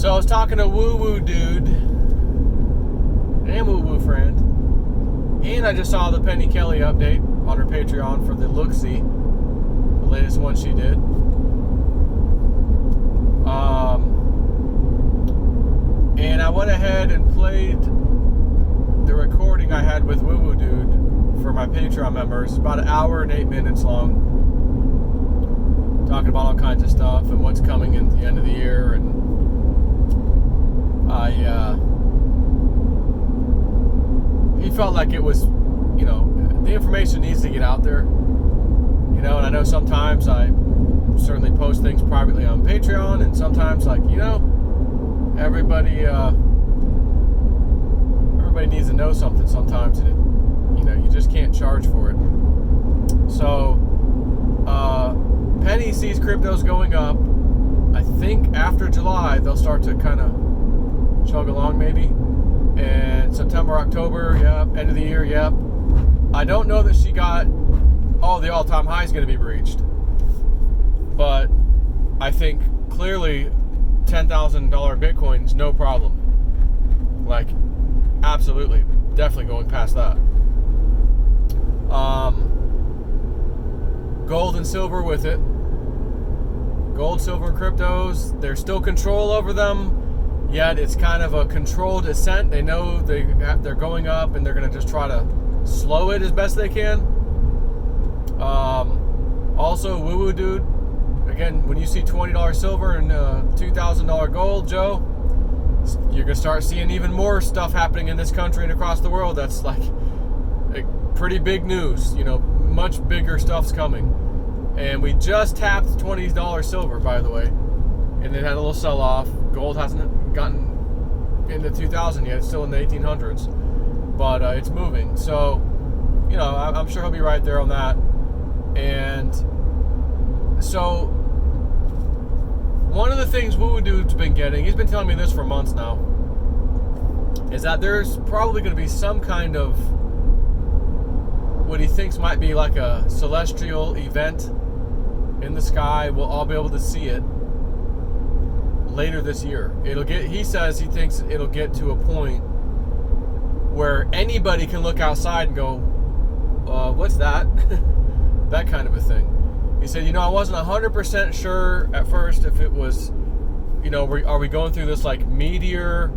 So I was talking to Woo Woo Dude and Woo Woo Friend, and I just saw the Penny Kelly update on her Patreon for the Look-See, the latest one she did. And I went ahead and played the recording I had with Woo Woo Dude for my Patreon members, about an hour and 8 minutes long, talking about all kinds of stuff and what's coming in the end of the year. And he felt like it was, the information needs to get out there, and I know sometimes I certainly post things privately on Patreon, and sometimes, everybody needs to know something sometimes, and you just can't charge for it. So Penny sees cryptos going up. I think after July they'll start to kind of chug along, maybe. And September, October, yep. End of the year, yep. I don't know that she got the all-time high is going to be breached, but I think clearly $10,000 Bitcoin's no problem. Like, absolutely, definitely going past that. Gold and silver with it. Gold, silver, and cryptos, there's still control over them, yet it's kind of a controlled ascent. They know they're going up, and they're going to just try to slow it as best they can. Also, Woo Woo Dude, again, when you see $20 silver and $2,000 gold, Joe, you're going to start seeing even more stuff happening in this country and across the world. That's like pretty big news. Much bigger stuff's coming. And we just tapped $20 silver, by the way, and it had a little sell-off. Gold hasn't gotten into 2,000 yet. It's still in the 1800s, but it's moving. So, I'm sure he'll be right there on that. And so, one of the things Woo Woo Dude's been getting, he's been telling me this for months now, is that there's probably going to be some kind of what he thinks might be like a celestial event in the sky. We'll all be able to see it later this year. He says he thinks it'll get to a point where anybody can look outside and go, what's that? That kind of a thing. He said, I wasn't 100% sure at first if it was, are we going through this like meteor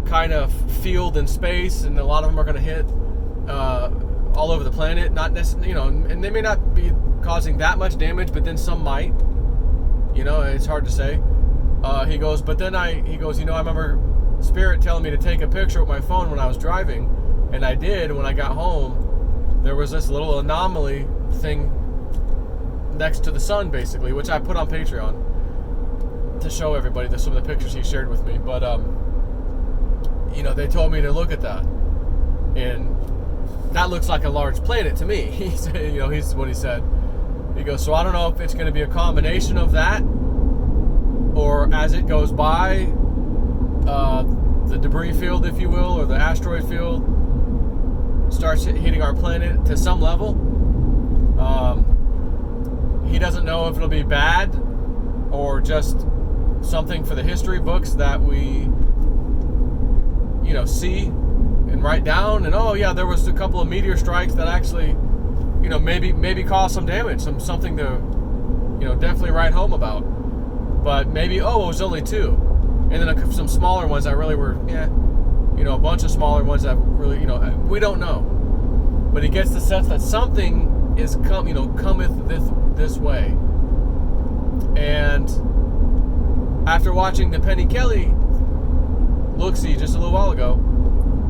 kind of field in space, and a lot of them are going to hit all over the planet, not necessarily, and they may not be causing that much damage, but then some might, it's hard to say. He goes, I remember Spirit telling me to take a picture with my phone when I was driving, and I did. When I got home, there was this little anomaly thing next to the sun, basically, which I put on Patreon to show everybody some of the pictures he shared with me. But they told me to look at that, and that looks like a large planet to me. He said, he's what he said. He goes, so I don't know if it's going to be a combination of that, or as it goes by, the debris field, if you will, or the asteroid field starts hitting our planet to some level. He doesn't know if it'll be bad or just something for the history books that we, see and write down. And there was a couple of meteor strikes that actually, maybe caused some damage, something to, definitely write home about. But maybe, it was only two. And then some smaller ones that really were, a bunch of smaller ones that really, we don't know. But he gets the sense that something is cometh this way. And after watching the Penny Kelly Look-See just a little while ago,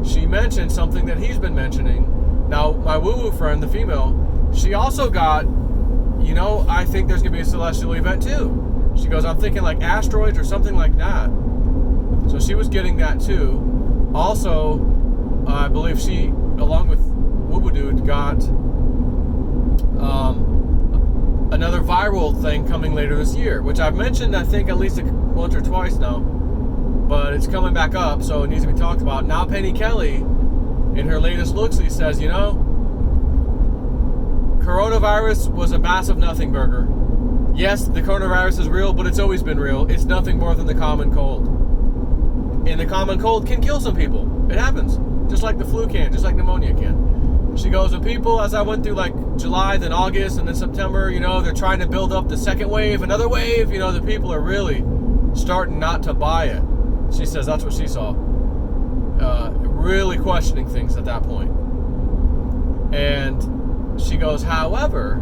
she mentioned something that he's been mentioning. Now, my woo-woo friend, the female, she also got, I think there's going to be a celestial event too. She goes, I'm thinking like asteroids or something like that. So she was getting that too. Also, I believe she, along with Woo Woo Dude, got another viral thing coming later this year, which I've mentioned, I think, at least once or twice now. But it's coming back up, so it needs to be talked about. Now Penny Kelly, in her latest Look-See, says, coronavirus was a massive nothing burger. Yes, the coronavirus is real, but it's always been real. It's nothing more than the common cold. And the common cold can kill some people. It happens. Just like the flu can, just like pneumonia can. She goes, when people, as I went through like July, then August, and then September, they're trying to build up the second wave, another wave, the people are really starting not to buy it. She says that's what she saw. Really questioning things at that point. And she goes, however,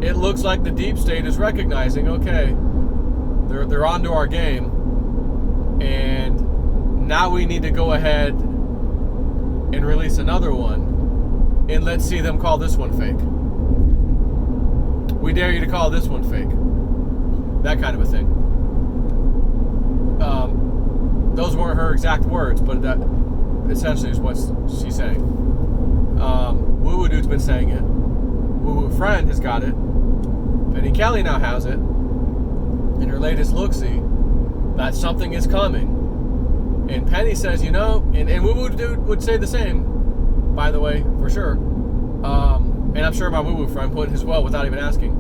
it looks like the deep state is recognizing, okay, they're onto our game, and now we need to go ahead and release another one, and let's see them call this one fake. We dare you to call this one fake. That kind of a thing. Those weren't her exact words, but that essentially is what she's saying. Woo Woo Dude's been saying it. Woo Woo Friend has got it. Penny Kelly now has it. In her latest look-see, that something is coming. And Penny says, and Woo Woo Dude would say the same, by the way, for sure. And I'm sure my Woo Woo Friend would as well without even asking.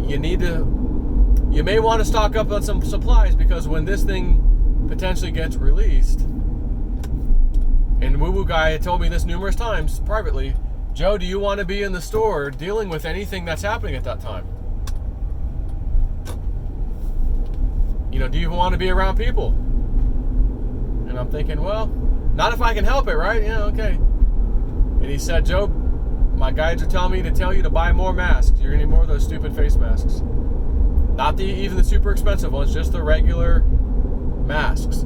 You may want to stock up on some supplies, because when this thing potentially gets released, and Woo Woo Guy told me this numerous times privately, Joe, do you want to be in the store dealing with anything that's happening at that time? Do you want to be around people? And I'm thinking, well, not if I can help it, right? Yeah, okay. And he said, Joe, my guides are telling me to tell you to buy more masks. You're going to need more of those stupid face masks. Not even the super expensive ones, just the regular masks.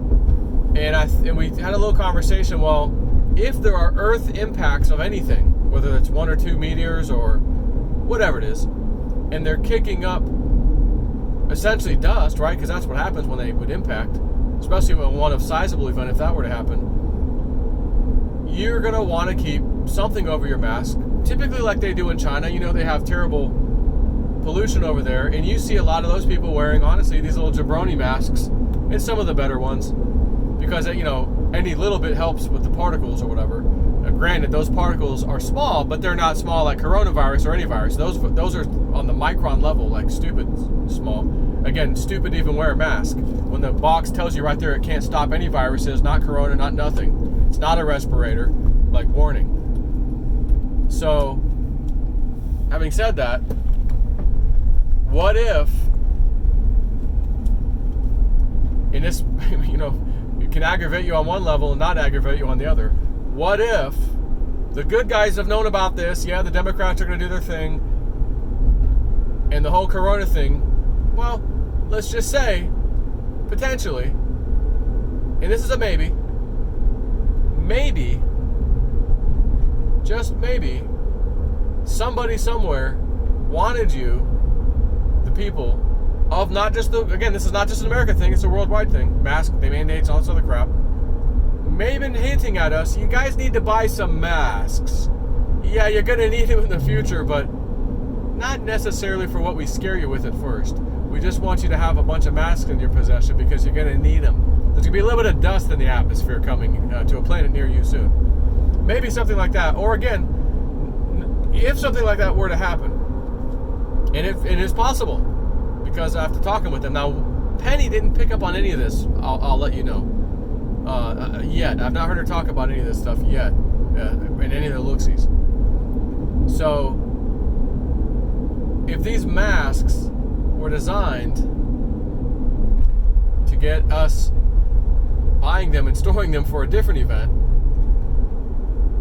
And we had a little conversation. Well, if there are Earth impacts of anything, whether it's 1 or 2 meteors or whatever it is, and they're kicking up essentially dust, right? Because that's what happens when they would impact, especially when one of sizable event, if that were to happen. You're going to want to keep something over your mask, typically like they do in China. They have terrible pollution over there, and you see a lot of those people wearing, honestly, these little jabroni masks, and some of the better ones, because any little bit helps with the particles or whatever. Now, granted, those particles are small, but they're not small like coronavirus or any virus. Those are on the micron level, like stupid small. Again, stupid to even wear a mask when the box tells you right there it can't stop any viruses, not corona, not nothing. It's not a respirator, like warning. So, having said that, what if, and this, it can aggravate you on one level and not aggravate you on the other. What if the good guys have known about this? Yeah, the Democrats are going to do their thing, and the whole corona thing, well, let's just say, potentially, and this is a maybe, just maybe, somebody somewhere wanted you, the people, of not just again, this is not just an American thing, it's a worldwide thing, mask, they mandates, all this other crap, may have been hinting at us, you guys need to buy some masks. Yeah, you're going to need them in the future, but not necessarily for what we scare you with at first. We just want you to have a bunch of masks in your possession because you're going to need them. There's going to be a little bit of dust in the atmosphere coming to a planet near you soon. Maybe something like that. Or again, if something like that were to happen, and it is possible, because after talking with them, now Penny didn't pick up on any of this, I'll let you know, yet. I've not heard her talk about any of this stuff yet, in any of the look-sees. So, if these masks were designed to get us buying them and storing them for a different event,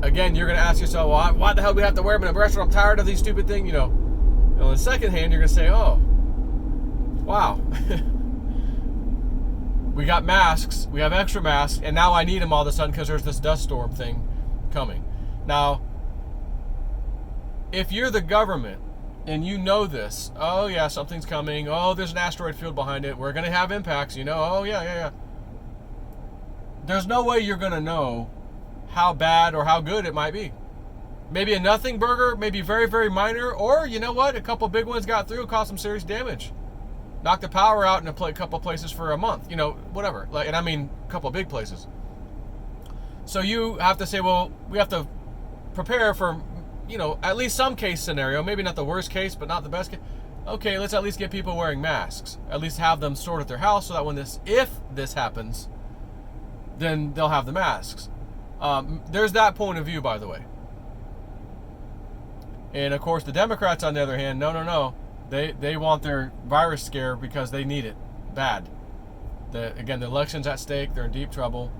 again, you're going to ask yourself, well, why the hell do we have to wear them in a restaurant? I'm tired of these stupid things, And on the second hand, you're going to say, oh, wow. We got masks, we have extra masks, and now I need them all of a sudden because there's this dust storm thing coming. Now, if you're the government and you know this, oh yeah, something's coming, oh, there's an asteroid field behind it, we're going to have impacts, oh yeah. There's no way you're going to know how bad or how good it might be. Maybe a nothing burger, maybe very, very minor, or you know what, a couple big ones got through, caused some serious damage. Knocked the power out in a couple places for a month, whatever. And I mean, a couple big places. So you have to say, well, we have to prepare for, at least some case scenario. Maybe not the worst case, but not the best case. Okay, let's at least get people wearing masks. At least have them stored at their house so that if this happens, then they'll have the masks. There's that point of view, by the way. And of course, the Democrats, on the other hand, no. They want their virus scare because they need it bad. Again, the election's at stake. They're in deep trouble.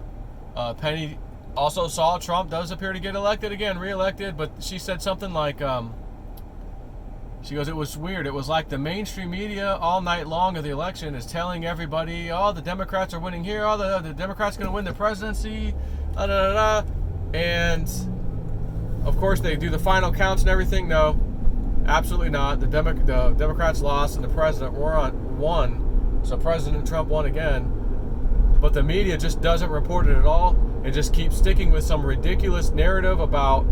Penny also saw Trump does appear to get elected again, reelected, but she said something like, she goes, it was weird. It was like the mainstream media all night long of the election is telling everybody, oh, the Democrats are winning here. Oh, the Democrats going to win the presidency. And, of course, they do the final counts and everything. No, absolutely not. The Democrats lost and the president won. So President Trump won again. But the media just doesn't report it at all. It just keeps sticking with some ridiculous narrative about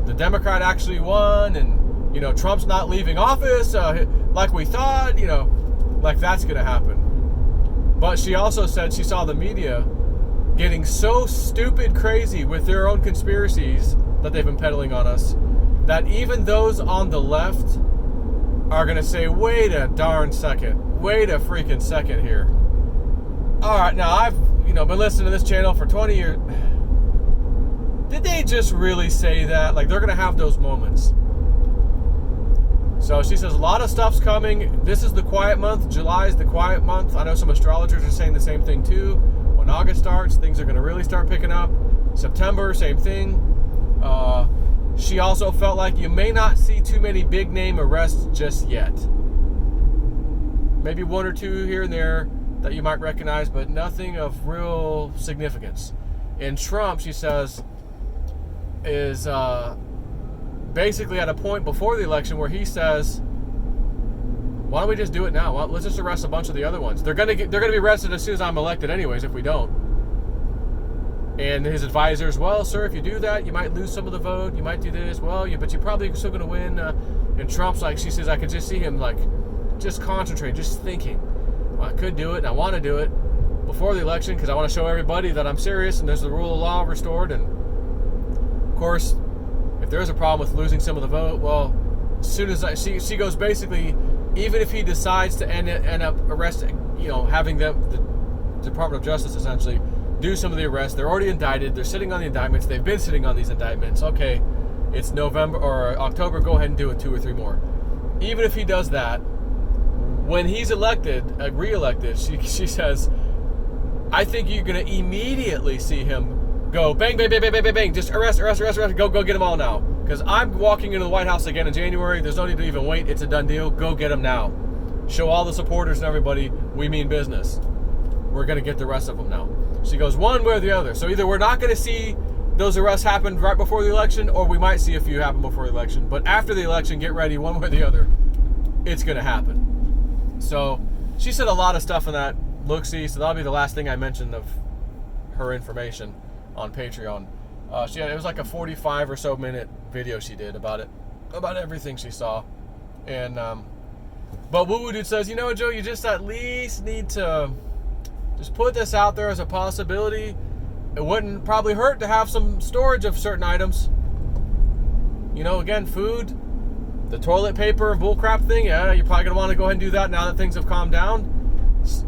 the Democrat actually won and, Trump's not leaving office like we thought, like that's going to happen. But she also said she saw the media getting so stupid crazy with their own conspiracies that they've been peddling on us that even those on the left are going to say, wait a darn second. Wait a freaking second here. All right, now I've been listening to this channel for 20 years. Did they just really say that? Like, they're going to have those moments. So she says a lot of stuff's coming. This is the quiet month. July is the quiet month. I know some astrologers are saying the same thing too. When August starts, things are going to really start picking up. September, same thing. She also felt like you may not see too many big name arrests just yet. Maybe one or two here and there that you might recognize, but nothing of real significance. And Trump, she says, is basically at a point before the election where he says, why don't we just do it now? Well, let's just arrest a bunch of the other ones. They're gonna be arrested as soon as I'm elected anyways if we don't. And his advisors, well, sir, if you do that, you might lose some of the vote. You might do this. Well, but you're probably still going to win. And Trump's like, she says, I could just see him like, just concentrate, just thinking. Well, I could do it, and I want to do it before the election because I want to show everybody that I'm serious and there's the rule of law restored. And of course, if there's a problem with losing some of the vote, well, as soon as she goes, basically, even if he decides to end up arresting, having the Department of Justice essentially do some of the arrests. They're already indicted. They're sitting on the indictments. They've been sitting on these indictments. Okay, it's November or October. Go ahead and do it 2 or 3 more. Even if he does that, when he's reelected, she says, I think you're going to immediately see him go bang, bang, bang, bang, bang, bang, bang. Just arrest. Go get them all now. Because I'm walking into the White House again in January. There's no need to even wait. It's a done deal. Go get them now. Show all the supporters and everybody we mean business. We're going to get the rest of them now. She goes one way or the other. So either we're not going to see those arrests happen right before the election, or we might see a few happen before the election. But after the election, get ready, one way or the other, it's going to happen. So she said a lot of stuff in that look-see, so that'll be the last thing I mentioned of her information on Patreon. It was like a 45 or so minute video she did about everything she saw. And but Woo Woo Dude says, Joe, you just at least need to just put this out there as a possibility. It wouldn't probably hurt to have some storage of certain items. Again, food, the toilet paper and bullcrap thing. Yeah, you're probably going to want to go ahead and do that now that things have calmed down.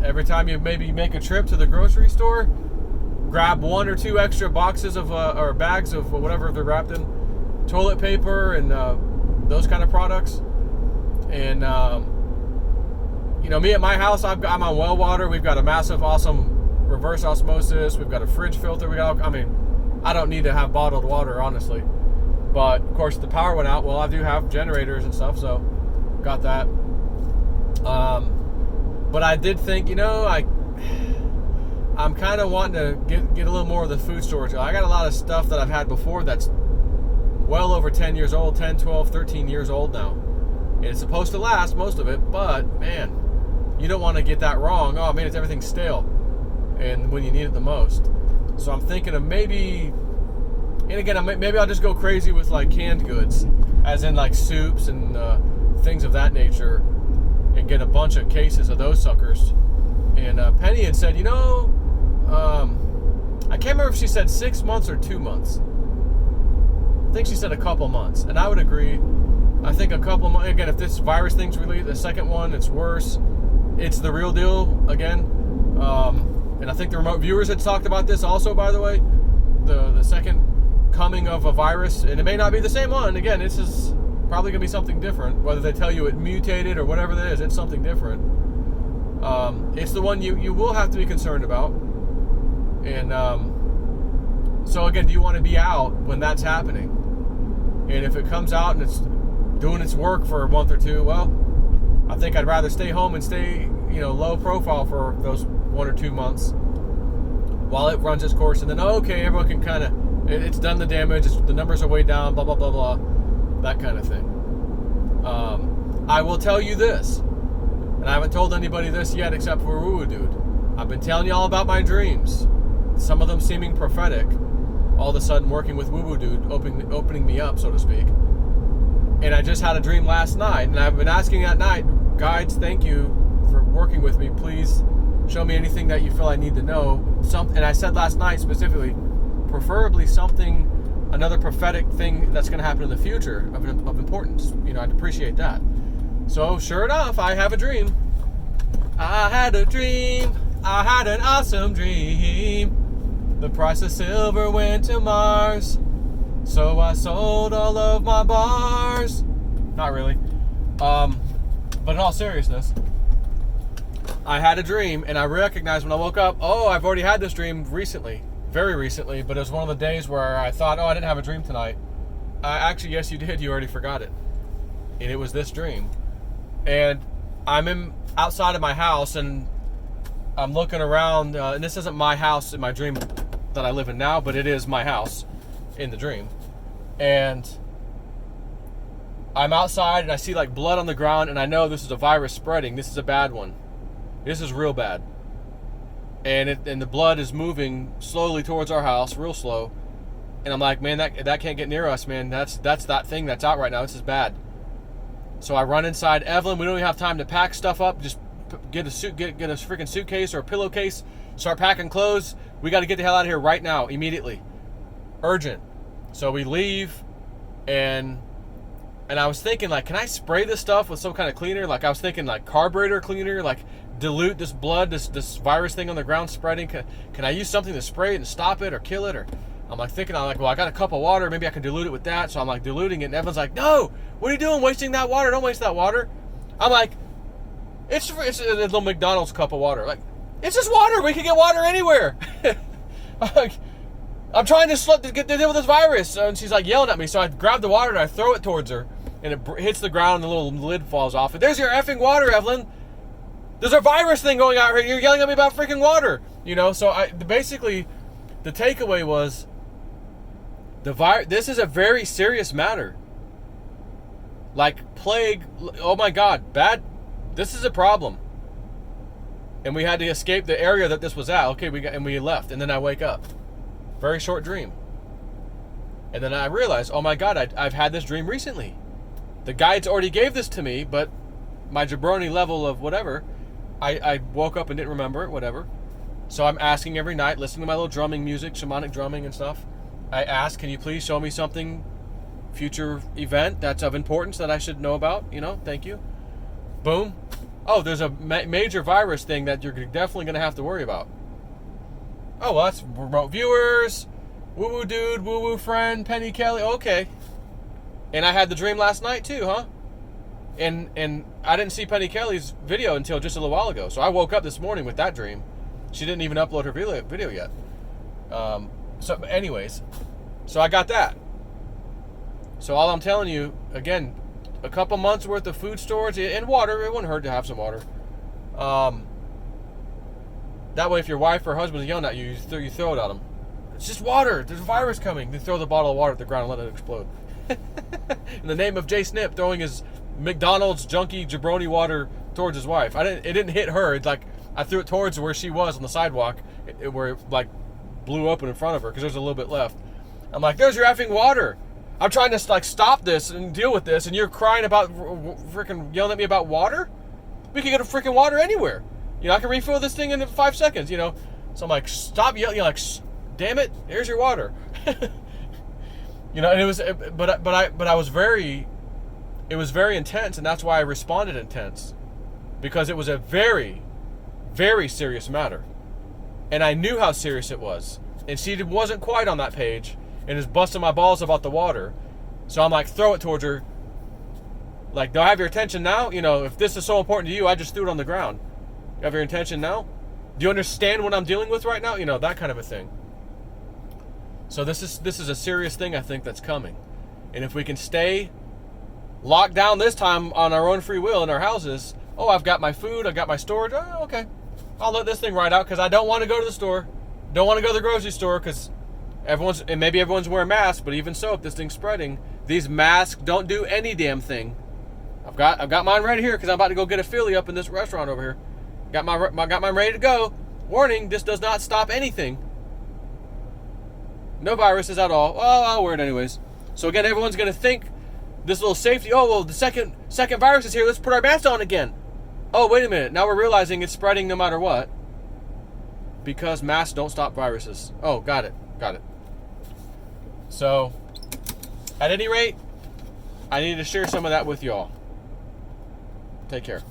Every time you maybe make a trip to the grocery store, grab 1 or 2 extra boxes of or bags of whatever they're wrapped in. Toilet paper and those kind of products. And me at my house, I'm on well water. We've got a massive, awesome reverse osmosis. We've got a fridge filter. I don't need to have bottled water, honestly. But, of course, the power went out. Well, I do have generators and stuff, so got that. But I did think, I'm kind of wanting to get a little more of the food storage. I got a lot of stuff that I've had before that's well over 10 years old, 10, 12, 13 years old now. And it's supposed to last, most of it, but, man, you don't want to get that wrong. Oh, man, everything's stale. And when you need it the most. So I'm thinking of maybe I'll just go crazy with, like, canned goods, as in, like, soups and things of that nature, and get a bunch of cases of those suckers. And Penny had said, I can't remember if she said 6 months or 2 months. I think she said a couple months, and I would agree. I think a couple months. Again, if this virus thing's released, the second one, it's worse. It's the real deal again. and I think the remote viewers had talked about this also, by the way, the second coming of a virus, and it may not be the same one. Again, this is probably going to be something different. Whether they tell you it mutated or whatever that is, it's something different. It's the one you will have to be concerned about. And so again, do you want to be out when that's happening? And if it comes out and it's doing its work for a month or two, well, I think I'd rather stay home and stay, low profile for those 1 or 2 months while it runs its course, and then okay, everyone can kind of, it's done the damage, the numbers are way down, blah blah blah blah, that kind of thing. I will tell you this, and I haven't told anybody this yet except for Woo Woo Dude. I've been telling y'all about my dreams, some of them seeming prophetic, all of a sudden working with Woo Woo Dude, opening me up, so to speak. And I just had a dream last night, and I've been asking at night, guides, thank you for working with me, please show me anything that you feel I need to know. And I said last night specifically, preferably something, another prophetic thing that's going to happen in the future of importance. I'd appreciate that. So sure enough, I have a dream. I had a dream. I had an awesome dream. The price of silver went to Mars. So I sold all of my bars. Not really. But in all seriousness, I had a dream, and I recognized when I woke up, I've already had this dream recently, very recently, but it was one of the days where I thought, I didn't have a dream tonight. Actually, yes, you did. You already forgot it. And it was this dream. And I'm outside of my house, and I'm looking around, and this isn't my house in my dream that I live in now, but it is my house in the dream. And I'm outside, and I see like blood on the ground, and I know this is a virus spreading. This is a bad one. This is real bad. And the blood is moving slowly towards our house, real slow. And I'm like, man, that can't get near us, man. That's that thing that's out right now. This is bad. So I run inside. Evelyn, we don't even have time to pack stuff up. Just get a freaking suitcase or a pillowcase. Start packing clothes. We got to get the hell out of here right now, immediately. Urgent. So we leave, and I was thinking, like, can I spray this stuff with some kind of cleaner? Like, I was thinking, like, carburetor cleaner, like, dilute this blood, this virus thing on the ground spreading. Can I use something to spray it and stop it or kill it? Or I'm like, well, I got a cup of water. Maybe I can dilute it with that. So I'm, like, diluting it, and Evan's like, no, what are you doing wasting that water? Don't waste that water. I'm like, it's a little McDonald's cup of water. Like, it's just water. We can get water anywhere. I'm trying to get to deal with this virus. And she's like yelling at me. So I grab the water and I throw it towards her. And it hits the ground and the little lid falls off. And there's your effing water, Evelyn. There's a virus thing going out here. You're yelling at me about freaking water. So basically, the takeaway was, this is a very serious matter. Like plague. Oh my God. Bad. This is a problem. And we had to escape the area that this was at. Okay, we left. And then I wake up. Very short dream. And then I realized, oh my God, I've had this dream recently. The guides already gave this to me, but my jabroni level of whatever, I woke up and didn't remember it, whatever. So I'm asking every night, listening to my little drumming music, shamanic drumming and stuff. I ask, can you please show me something, future event that's of importance that I should know about? Thank you. Boom. Oh, there's a major virus thing that you're definitely going to have to worry about. Oh, well, that's remote viewers, Woo Woo Dude, Woo Woo Friend, Penny Kelly. Okay. And I had the dream last night too, huh? And I didn't see Penny Kelly's video until just a little while ago. So I woke up this morning with that dream. She didn't even upload her video yet. So anyways, so I got that. So all I'm telling you, again, a couple months worth of food storage and water. It wouldn't hurt to have some water. That way, if your wife or husband is yelling at you, you throw it at them. It's just water. There's a virus coming. They throw the bottle of water at the ground and let it explode. In the name of Jay Snip throwing his McDonald's junky jabroni water towards his wife. It didn't hit her. It's like I threw it towards where she was on the sidewalk, where it like blew open in front of her because there's a little bit left. I'm like, there's your effing water. I'm trying to like stop this and deal with this, and you're crying about freaking yelling at me about water? We can get a freaking water anywhere. I can refill this thing in 5 seconds, So I'm like, stop yelling, like, damn it, here's your water. And it was, but I was it was very intense, and that's why I responded intense. Because it was a very, very serious matter. And I knew how serious it was. And she wasn't quite on that page and is busting my balls about the water. So I'm like, throw it towards her. Like, do I have your attention now? You know, if this is so important to you, I just threw it on the ground. You have your attention now? Do you understand what I'm dealing with right now? You know, that kind of a thing. So this is a serious thing, I think, that's coming. And if we can stay locked down this time on our own free will in our houses, oh, I've got my food, I've got my storage, oh, okay. I'll let this thing ride out because I don't want to go to the store. Don't want to go to the grocery store because maybe everyone's wearing masks, but even so, if this thing's spreading, these masks don't do any damn thing. I've got mine right here because I'm about to go get a Philly up in this restaurant over here. Got mine ready to go. Warning, this does not stop anything. No viruses at all. Well, I'll wear it anyways. So again, everyone's going to think this little safety, oh, well, the second virus is here. Let's put our masks on again. Oh, wait a minute. Now we're realizing it's spreading no matter what. Because masks don't stop viruses. Oh, got it. So, at any rate, I needed to share some of that with y'all. Take care.